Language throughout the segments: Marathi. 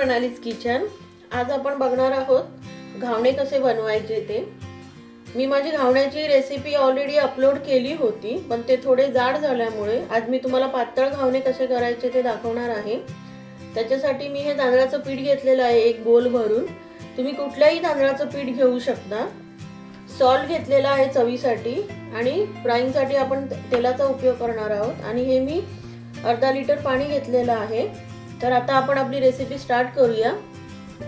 प्रणालीज किचन। आज आपण बघणार आहोत घावणे कसे बनवायचे ते। मी माझी घावण्याची रेसिपी ऑलरेडी अपलोड केली होती, पण ते थोडे जाड झाल्यामुळे आज मी तुम्हाला पातळ घावणे कसे करायचे ते दाखवणार आहे। त्याच्यासाठी मी हे तांदळाचं पीठ घेतलेलं आहे एक बोल भरून। तुम्ही कुठल्याही तांदळाचं पीठ घेऊ शकता। सॉल्ट घेतलेला आहे चवीसाठी आणि फ्राईंग साठी आपण तेलाचा उपयोग करणार आहोत। आणि हे मी अर्धा लिटर पाणी घेतलेलं आहे। तर आता आपण आपली रेसिपी स्टार्ट करूया।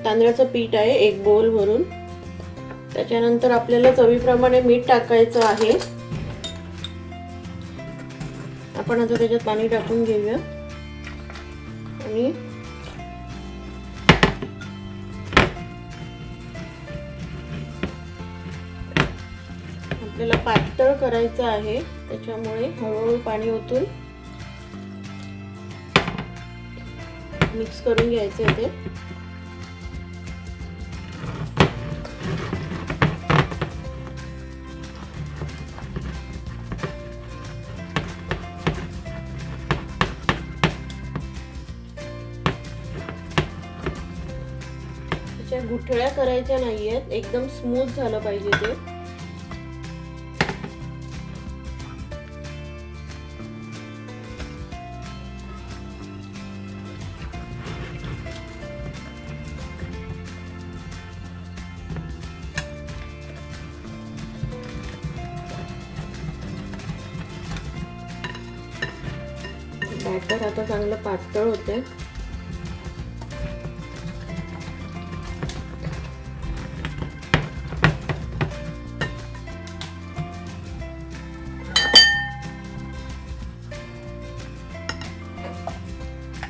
तांदळाचं पीठ आहे एक बोल भरून। त्याच्यानंतर आपल्याला चवीप्रमाणे मीठ टाकायचं आहे। आपण आता त्याच्यात पाणी टाकून घेऊया आणि आपल्याला पातळ करायचं आहे, त्याच्यामुळे हळूहळू पाणी ओतून मिक्स करून घ्यायचं आहे। त्याच्या गुठळ्या करायच्या नाहीयेत, एकदम स्मूथ झालं पाहिजे ते। बॅटर आता चांगलं पातळ होते।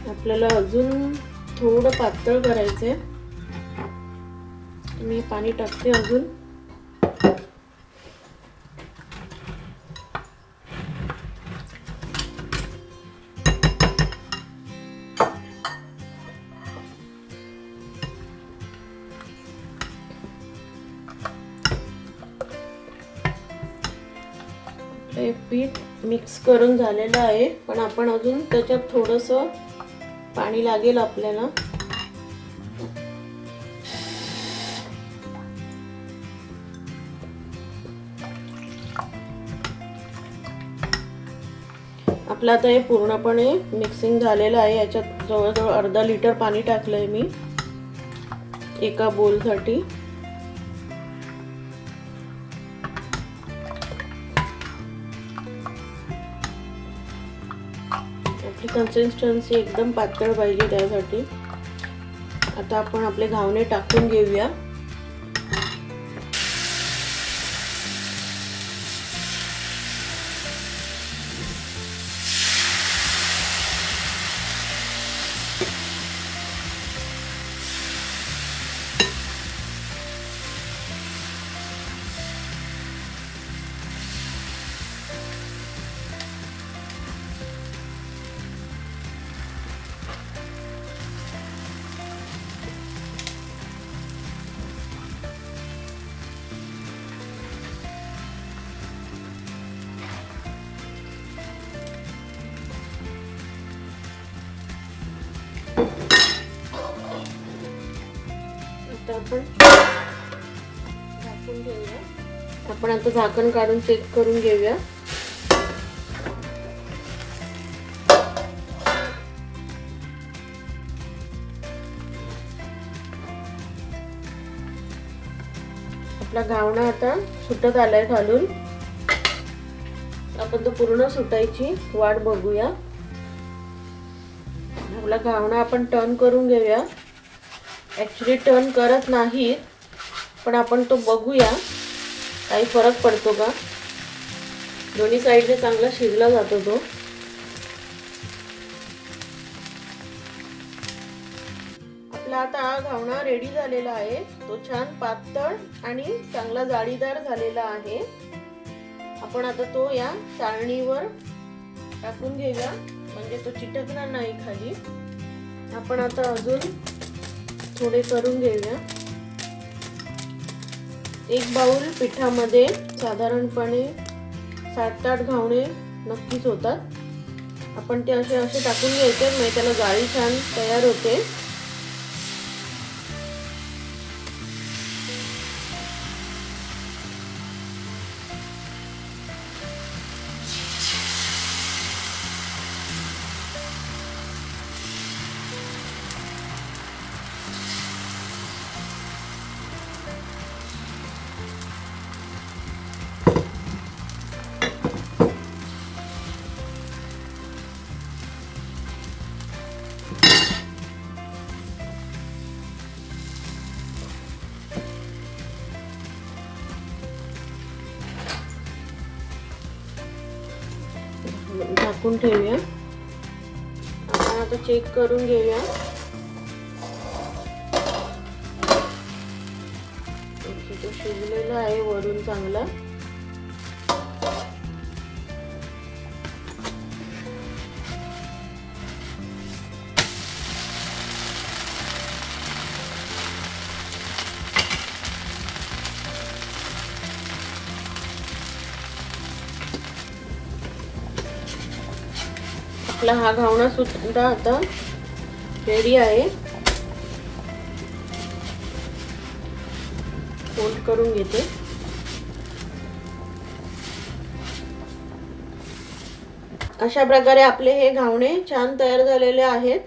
आपल्याला अजून थोडं पातळ करायचंय। मी पाणी टाकते अजून। हे पीठ मिक्स करून झालेलं आहे, पण आपण अजून त्याच्यात थोडंसं पाणी लागेल आपल्याला। आपलं आता हे पूर्णपणे मिक्सिंग झालेलं आहे। याच्यात जवळजवळ अर्धा लिटर पाणी टाकलंय मी एका बोलसाठी। आपली कन्सिस्टन्सी एकदम पातळ पाहिजे, त्यासाठी आता आपण आपले घावणे टाकून घेऊया। आपण आता झाकण काढून चेक करून घेऊया। आपला घावणा आता सुटत आलाय खालून। आपण तो पूर्ण सुटायची वाट बघूया। आपला घावणा आपण टर्न करून घेऊया। ऍक्च्युली टर्न करत नाहीत, पण आपण तो बघूया काही फरक पडतो का। दोन्ही साइडने चांगला शिजला जातो तो। आपला आता घावणा रेडी झालेला आहे। तो छान पातळ आणि चांगला जाळीदार झालेला आहे। आपण आता तो या चाळणीवर टाकून घेऊया, म्हणजे तो चिटकणार नाही खाली। आपण आता अजून थोडे करून घेऊया। एक बाउल पिठामध्ये साधारणपणे 7 ते 8 घावणे नक्कीच होतात। आपण ते असे टाकून घ्यायचे, म्हणजे त्याला जाळी छान तयार होते। झाकून ठेवूया. आपण आता चेक करून घेऊया. तो शिजलेला आहे वरून चांगला. आपला हा घावणा सुद्धा आता रेडी आहे. फोल्ड करून घेते. अशा प्रकारे आपले हे घावणे छान तयार झालेले आहेत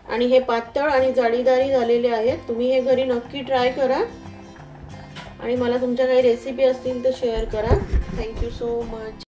आणि हे पातळ आणि जाळीदारी झालेले आहेत. तुम्ही हे घरी नक्की ट्राय करा आणि मला तुमच्या काही रेसिपी असतील तर शेअर करा. Thank you so much.